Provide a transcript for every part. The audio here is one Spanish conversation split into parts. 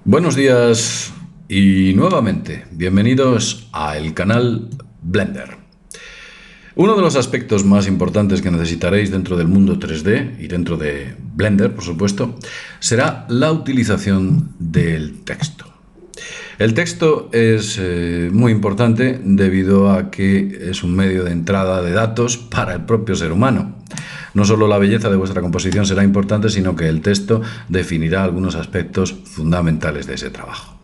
Buenos días y nuevamente bienvenidos al canal Blender. Uno de los aspectos más importantes que necesitaréis dentro del mundo 3D y dentro de Blender, por supuesto, será la utilización del texto. El texto es muy importante debido a que es un medio de entrada de datos para el propio ser humano. No solo la belleza de vuestra composición será importante, sino que el texto definirá algunos aspectos fundamentales de ese trabajo.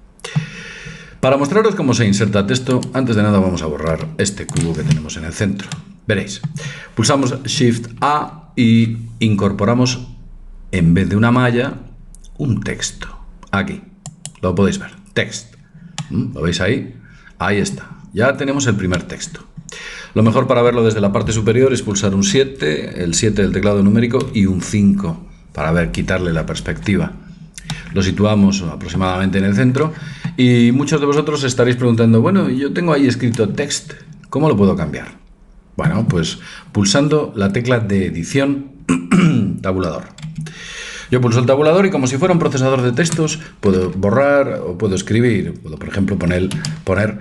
Para mostraros cómo se inserta texto, antes de nada vamos a borrar este cubo que tenemos en el centro. Veréis, pulsamos Shift A y incorporamos, en vez de una malla, un texto. Aquí, lo podéis ver, text. ¿Lo veis ahí? Ahí está, ya tenemos el primer texto. Lo mejor para verlo desde la parte superior es pulsar un 7, el 7 del teclado numérico y un 5 para quitarle la perspectiva. Lo situamos aproximadamente en el centro y muchos de vosotros estaréis preguntando, bueno, yo tengo ahí escrito text, ¿cómo lo puedo cambiar? Bueno, pues pulsando la tecla de edición, tabulador. Yo pulso el tabulador y como si fuera un procesador de textos puedo borrar o puedo escribir. Puedo, por ejemplo, poner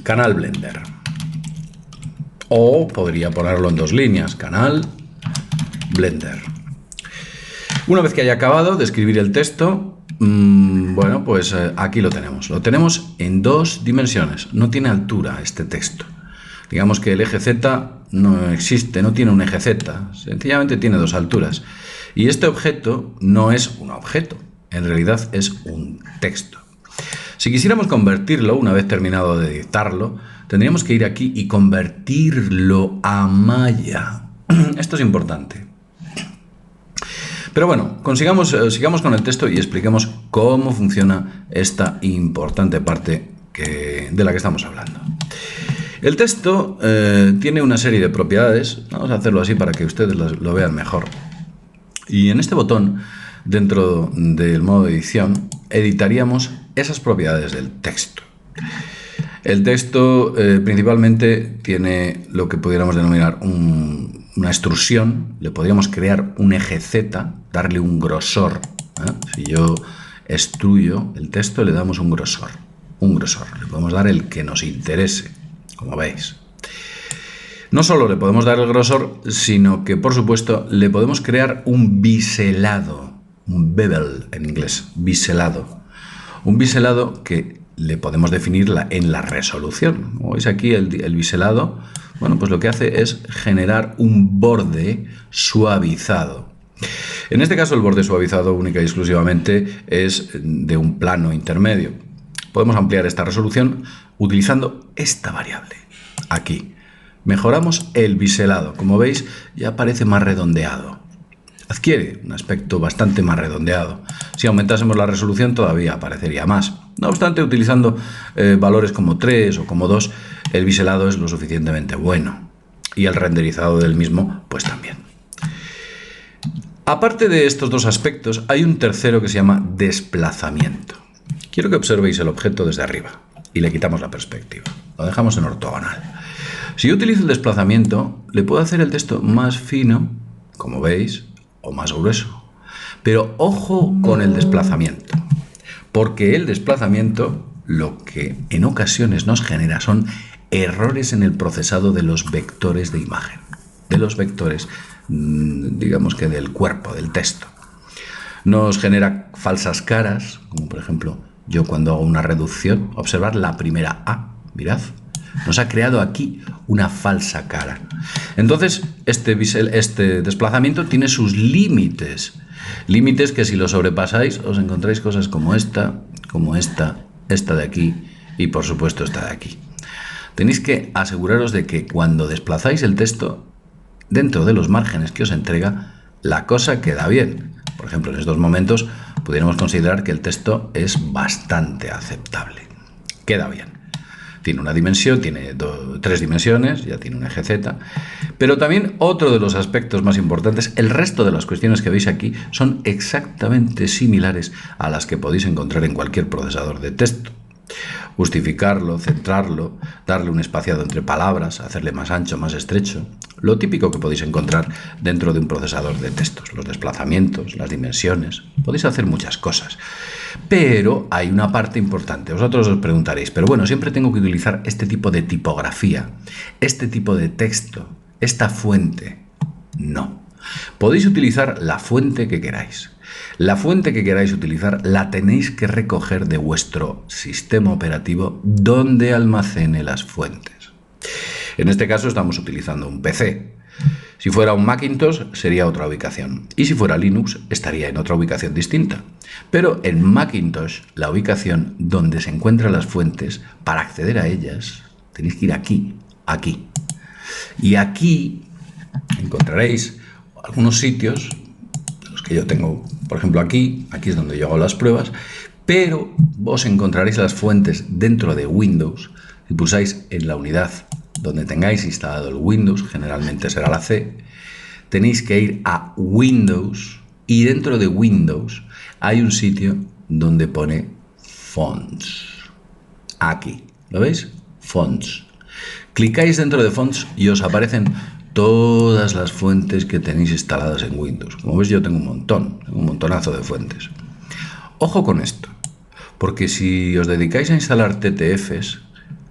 canal Blender. O podría ponerlo en dos líneas, canal Blender. Una vez que haya acabado de escribir el texto, bueno, pues aquí lo tenemos. Lo tenemos en dos dimensiones. No tiene altura este texto. Digamos que el eje Z no existe, no tiene un eje Z. Sencillamente tiene dos alturas. Y este objeto no es un objeto. En realidad es un texto. Si quisiéramos convertirlo, una vez terminado de editarlo, tendríamos que ir aquí y convertirlo a malla. Esto es importante. Pero bueno, sigamos con el texto y expliquemos cómo funciona esta importante parte de la que estamos hablando. El texto tiene una serie de propiedades. Vamos a hacerlo así para que ustedes lo vean mejor. Y en este botón, dentro del modo de edición, editaríamos esas propiedades del texto. El texto principalmente tiene lo que pudiéramos denominar una extrusión. Le podríamos crear un eje Z, darle un grosor. Si yo extruyo el texto, le damos un grosor. Le podemos dar el que nos interese, como veis. No solo le podemos dar el grosor, sino que, por supuesto, le podemos crear un biselado. Un bevel en inglés, biselado. Un biselado que le podemos definir en la resolución. Como veis aquí, el biselado, bueno, pues lo que hace es generar un borde suavizado. En este caso, el borde suavizado única y exclusivamente es de un plano intermedio. Podemos ampliar esta resolución utilizando esta variable, aquí. Mejoramos el biselado. Como veis, ya parece más redondeado. Adquiere un aspecto bastante más redondeado. Si aumentásemos la resolución todavía aparecería más. No obstante, utilizando valores como 3 o como 2, el biselado es lo suficientemente bueno. Y el renderizado del mismo, pues también. Aparte de estos dos aspectos, hay un tercero que se llama desplazamiento. Quiero que observéis el objeto desde arriba y le quitamos la perspectiva. Lo dejamos en ortogonal. Si yo utilizo el desplazamiento, le puedo hacer el texto más fino, como veis, o más grueso. Pero ojo con el desplazamiento, porque el desplazamiento lo que en ocasiones nos genera son errores en el procesado de los vectores de imagen, de los vectores, digamos que del cuerpo, del texto. Nos genera falsas caras, como por ejemplo, yo cuando hago una reducción, observad la primera A, mirad. Nos ha creado aquí una falsa cara. Entonces, este desplazamiento tiene sus límites. Límites que si lo sobrepasáis os encontráis cosas como esta, esta de aquí y por supuesto esta de aquí. Tenéis que aseguraros de que cuando desplazáis el texto, dentro de los márgenes que os entrega, la cosa queda bien. Por ejemplo, en estos momentos pudiéramos considerar que el texto es bastante aceptable. Queda bien. Tiene una dimensión, tiene tres dimensiones, ya tiene un eje Z. Pero también otro de los aspectos más importantes, el resto de las cuestiones que veis aquí son exactamente similares a las que podéis encontrar en cualquier procesador de texto. Justificarlo, centrarlo, darle un espaciado entre palabras, hacerle más ancho, más estrecho. lo típico que podéis encontrar dentro de un procesador de textos, los desplazamientos, las dimensiones, podéis hacer muchas cosas. Pero hay una parte importante, vosotros os preguntaréis, pero bueno, siempre tengo que utilizar este tipo de tipografía, este tipo de texto, esta fuente. No. Podéis utilizar la fuente que queráis. La fuente que queráis utilizar la tenéis que recoger de vuestro sistema operativo donde almacene las fuentes. En este caso estamos utilizando un PC. Si fuera un Macintosh sería otra ubicación. Y si fuera Linux estaría en otra ubicación distinta. Pero en Macintosh la ubicación donde se encuentran las fuentes, para acceder a ellas, tenéis que ir aquí, aquí. Y aquí encontraréis algunos sitios, los que yo tengo, por ejemplo aquí es donde yo hago las pruebas, pero vos encontraréis las fuentes dentro de Windows. Si pulsáis en la unidad donde tengáis instalado el Windows, generalmente será la C, tenéis que ir a Windows y dentro de Windows hay un sitio donde pone Fonts. Aquí, ¿lo veis? Fonts. Clicáis dentro de Fonts y os aparecen todas las fuentes que tenéis instaladas en Windows. Como veis, yo tengo un montonazo de fuentes. Ojo con esto, porque si os dedicáis a instalar TTFs,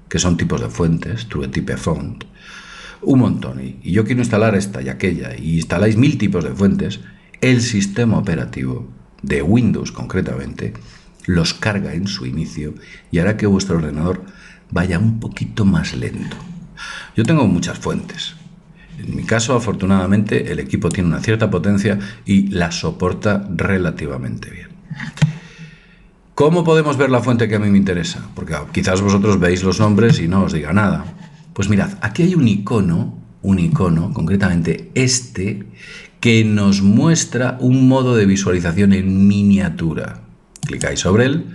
que son tipos de fuentes, True Type Font, un montón, y yo quiero instalar esta y aquella, y instaláis 1000 tipos de fuentes, el sistema operativo de Windows concretamente los carga en su inicio y hará que vuestro ordenador vaya un poquito más lento. Yo tengo muchas fuentes. En mi caso, afortunadamente, el equipo tiene una cierta potencia y la soporta relativamente bien. ¿Cómo podemos ver la fuente que a mí me interesa? Porque quizás vosotros veis los nombres y no os diga nada. Pues mirad, aquí hay un icono, concretamente este, que nos muestra un modo de visualización en miniatura. Clicáis sobre él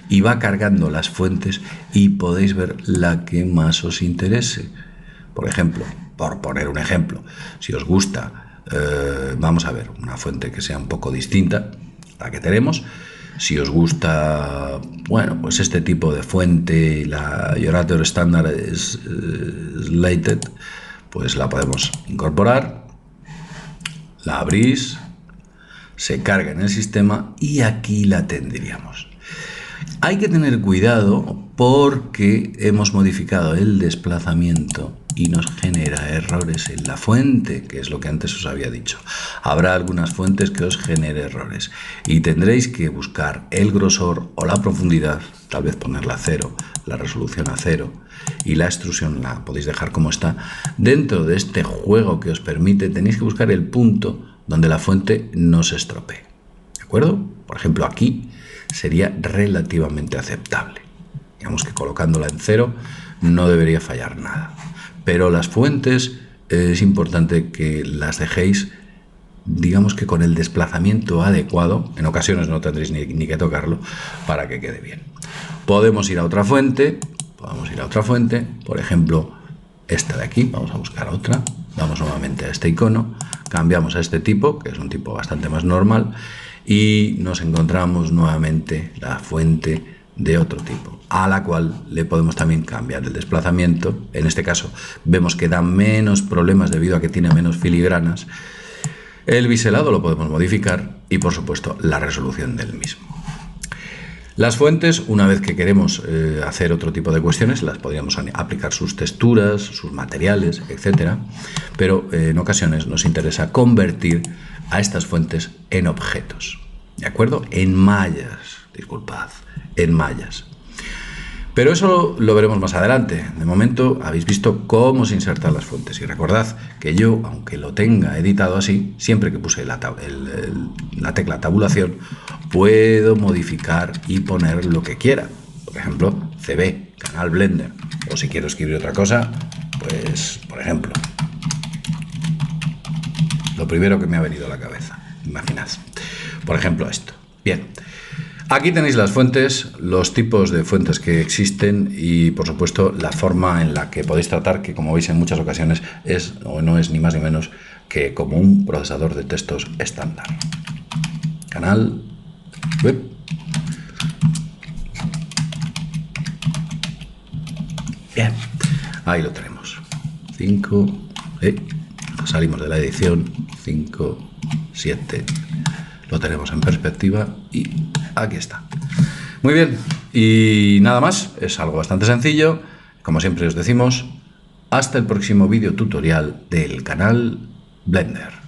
y va cargando las fuentes y podéis ver la que más os interese. Por ejemplo, por poner un ejemplo, si os gusta, vamos a ver, una fuente que sea un poco distinta a la que tenemos. Si os gusta, bueno, pues este tipo de fuente, la Yorator Standard Slated, pues la podemos incorporar, la abrís, se carga en el sistema y aquí la tendríamos. Hay que tener cuidado porque hemos modificado el desplazamiento y nos genera errores en la fuente, que es lo que antes os había dicho. Habrá algunas fuentes que os genere errores y tendréis que buscar el grosor o la profundidad, tal vez ponerla a 0, la resolución a 0 y la extrusión la podéis dejar como está. Dentro de este juego que os permite, tenéis que buscar el punto donde la fuente no se estropee. ¿De acuerdo? Por ejemplo, aquí sería relativamente aceptable. Digamos que colocándola en 0 no debería fallar nada. Pero las fuentes es importante que las dejéis, digamos que con el desplazamiento adecuado. En ocasiones no tendréis ni que tocarlo para que quede bien. Podemos ir a otra fuente, por ejemplo, esta de aquí. Vamos a buscar otra. Vamos nuevamente a este icono, cambiamos a este tipo, que es un tipo bastante más normal, y nos encontramos nuevamente la fuente de otro tipo, a la cual le podemos también cambiar el desplazamiento. En este caso vemos que da menos problemas debido a que tiene menos filigranas. El biselado lo podemos modificar y, por supuesto, la resolución del mismo. Las fuentes, una vez que queremos hacer otro tipo de cuestiones, las podríamos aplicar sus texturas, sus materiales, etcétera, pero en ocasiones nos interesa convertir a estas fuentes en objetos, ¿de acuerdo? En mallas, disculpad, en mallas. Pero eso lo veremos más adelante. De momento habéis visto cómo se insertan las fuentes. Y recordad que yo, aunque lo tenga editado así, siempre que puse la tecla tabulación, puedo modificar y poner lo que quiera. Por ejemplo, CB, canal Blender. O si quiero escribir otra cosa, pues, por ejemplo, lo primero que me ha venido a la cabeza. Imaginad. Por ejemplo, esto. Bien. Aquí tenéis las fuentes, los tipos de fuentes que existen y, por supuesto, la forma en la que podéis tratar, que como veis en muchas ocasiones es o no es ni más ni menos que como un procesador de textos estándar. Canal web. Bien, ahí lo tenemos. 5, salimos de la edición, 5, 7, lo tenemos en perspectiva y aquí está. Muy bien, y nada más, es algo bastante sencillo. Como siempre os decimos, hasta el próximo vídeo tutorial del canal Blender.